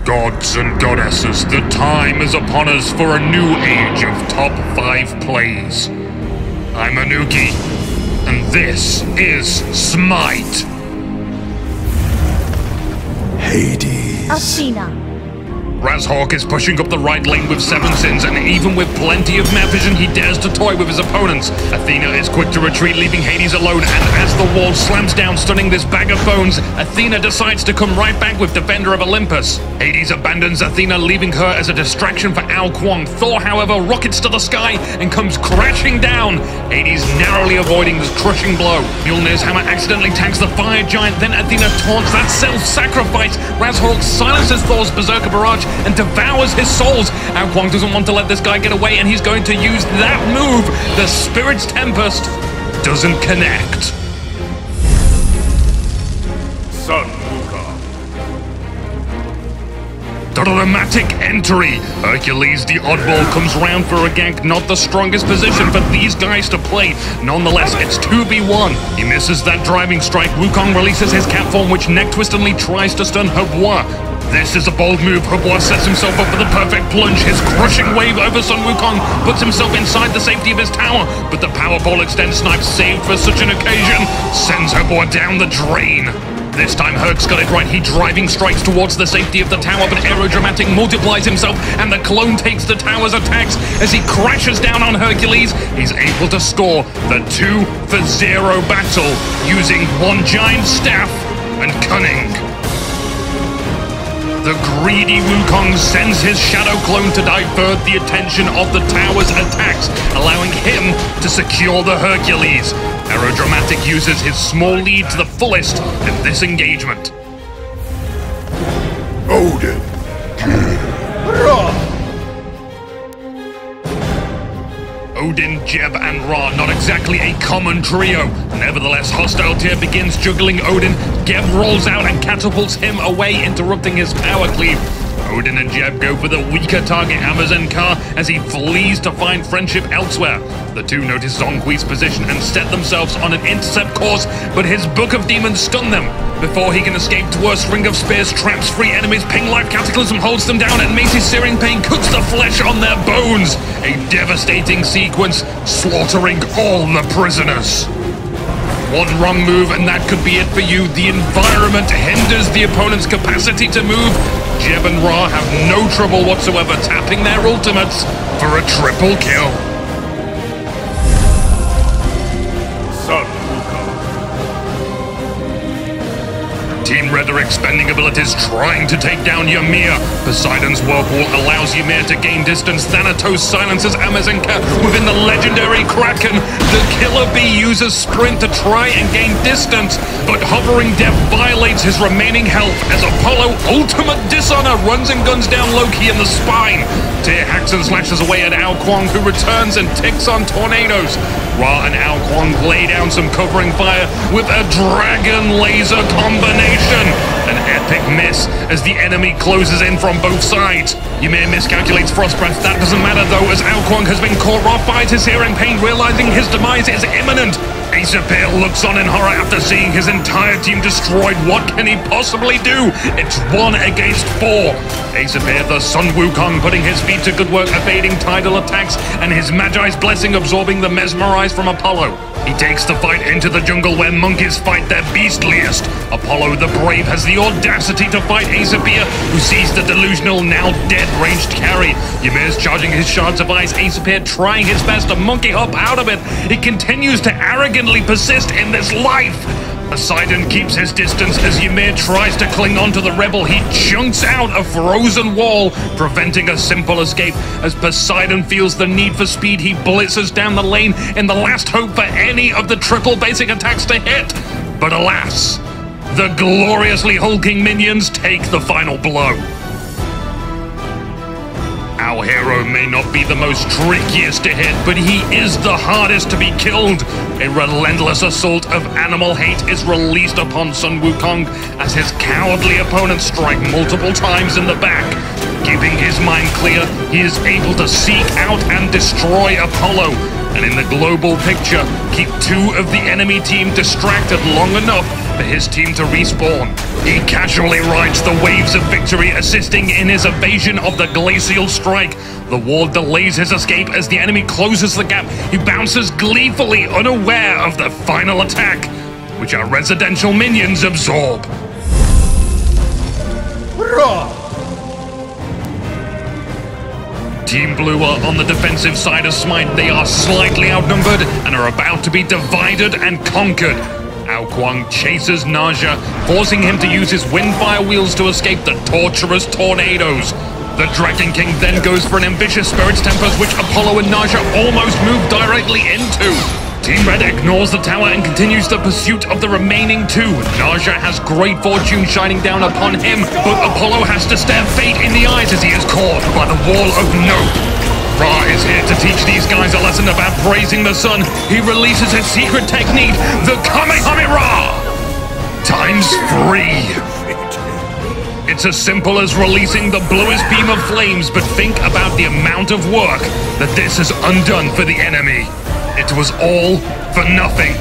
Gods and goddesses, the time is upon us for a new age of top 5 plays. I'm Anuki, and this is SMITE. Hades. Athena. Razhawk is pushing up the right lane with 7 sins, and even with plenty of map vision, he dares to toy with his opponents. Athena is quick to retreat, leaving Hades alone, and as the wall slams down, stunning this bag of bones, Athena decides to come right back with Defender of Olympus. Hades abandons Athena, leaving her as a distraction for Wukong. Thor, however, rockets to the sky and comes crashing down, Hades narrowly avoiding this crushing blow. Mjolnir's hammer accidentally tags the fire giant, then Athena taunts that self-sacrifice. Razhawk silences Thor's berserker barrage and devours his souls. Wukong doesn't want to let this guy get away, and he's going to use that move. The Spirit's Tempest doesn't connect. Son Wukong. Dramatic entry. Hercules, the oddball, comes round for a gank. Not the strongest position for these guys to play. Nonetheless, it's 2v1. He misses that driving strike. Wukong releases his cat form, which neck-twistingly tries to stun Hellwars. This is a bold move. Hellwars sets himself up for the perfect plunge. His crushing wave over Sun Wukong puts himself inside the safety of his tower, but the powerball extend snipe, saved for such an occasion, sends Hellwars down the drain. This time Herc's got it right. He driving strikes towards the safety of the tower, but Aerodramatic multiplies himself, and the clone takes the tower's attacks. As he crashes down on Hercules, he's able to score the 2-for-0 battle using one giant staff and cunning. The greedy Wukong sends his shadow clone to divert the attention of the tower's attacks, allowing him to secure the Hercules. Aerodramatic uses his small lead to the fullest in this engagement. Odin. Odin, Geb, and Ra, not exactly a common trio. Nevertheless, hostile tier begins juggling Odin. Geb rolls out and catapults him away, interrupting his power cleave. Odin and Geb go for the weaker target, Amazon Car, as he flees to find friendship elsewhere. The two notice Zhonghui's position and set themselves on an intercept course, but his Book of Demons stun them. Before he can escape, Dwarf's Ring of Spears traps 3 enemies, Ping Life Cataclysm holds them down, and Macy's Searing Pain cooks the flesh on their bones. A devastating sequence, slaughtering all the prisoners. One wrong move and that could be it for you. The environment hinders the opponent's capacity to move. Geb and Ra have no trouble whatsoever tapping their ultimates for a triple kill. Son Wukong. Team Red are expending abilities trying to take down Ymir. Poseidon's Whirlpool allows Ymir to gain distance. Thanatos silences Amazonka within the legendary Kraken. The Killer Bee uses Sprint to try and gain distance, but Hovering Death violates his remaining health as Apollo Ultimate Dishonor runs and guns down Loki in the spine. Tyr hacks and slashes away at Wukong, who returns and ticks on tornadoes. Ra and Wukong lay down some covering fire with a dragon laser combination. An epic miss as the enemy closes in from both sides. Ymir miscalculates Frost Breath. That doesn't matter though, as Wukong has been caught off by his Searing Pain, realizing his demise is imminent. Aesopir looks on in horror after seeing his entire team destroyed. What can he possibly do? It's 1 against 4. Aesopir, the Sun Wukong, putting his feet to good work, evading tidal attacks, and his Magi's Blessing absorbing the Mesmerize from Apollo. He takes the fight into the jungle where monkeys fight their beastliest. Apollo the Brave has the audacity to fight Aesopir, who sees the delusional, now dead ranged carry. Ymir's charging his shards of ice, Aesopir trying his best to monkey hop out of it. He continues to arrogantly persist in this life. Poseidon keeps his distance as Ymir tries to cling on to the rebel. He chunks out a frozen wall, preventing a simple escape. As Poseidon feels the need for speed, he blitzes down the lane in the last hope for any of the triple basic attacks to hit. But alas, the gloriously hulking minions take the final blow. Our hero may not be the most trickiest to hit, but he is the hardest to be killed. A relentless assault of animal hate is released upon Sun Wukong as his cowardly opponents strike multiple times in the back. Keeping his mind clear, he is able to seek out and destroy Apollo, and in the global picture, keep 2 of the enemy team distracted long enough for his team to respawn. He casually rides the waves of victory, assisting in his evasion of the glacial strike. The wall delays his escape as the enemy closes the gap. He bounces gleefully, unaware of the final attack, which our residential minions absorb. Team Blue are on the defensive side of SMITE. They are slightly outnumbered and are about to be divided and conquered. Wukong chases Naja, forcing him to use his windfire wheels to escape the torturous tornadoes. The Dragon King then goes for an ambitious Spirit's Tempest, which Apollo and Naja almost move directly into. Team Red ignores the tower and continues the pursuit of the remaining two. Naja has great fortune shining down upon him, but Apollo has to stare fate in the eyes as he is caught by the Wall of Nope. Ra is here to teach these guys a lesson about praising the sun. He releases his secret technique, the Kamehameha times 3. It's as simple as releasing the bluest beam of flames, but think about the amount of work that this has undone for the enemy. It was all for nothing.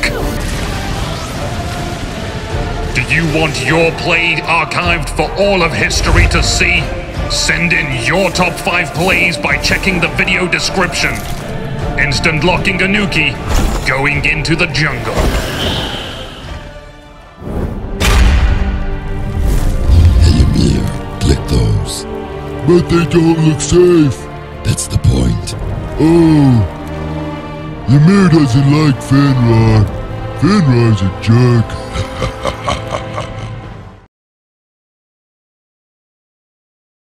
Do you want your play archived for all of history to see? Send in your top 5 plays by checking the video description. Instant locking Anuki, going into the jungle. Hey Ymir, click those. But they don't look safe. That's the point. Oh. Ymir doesn't like Fenrir. Fenrir's a jerk.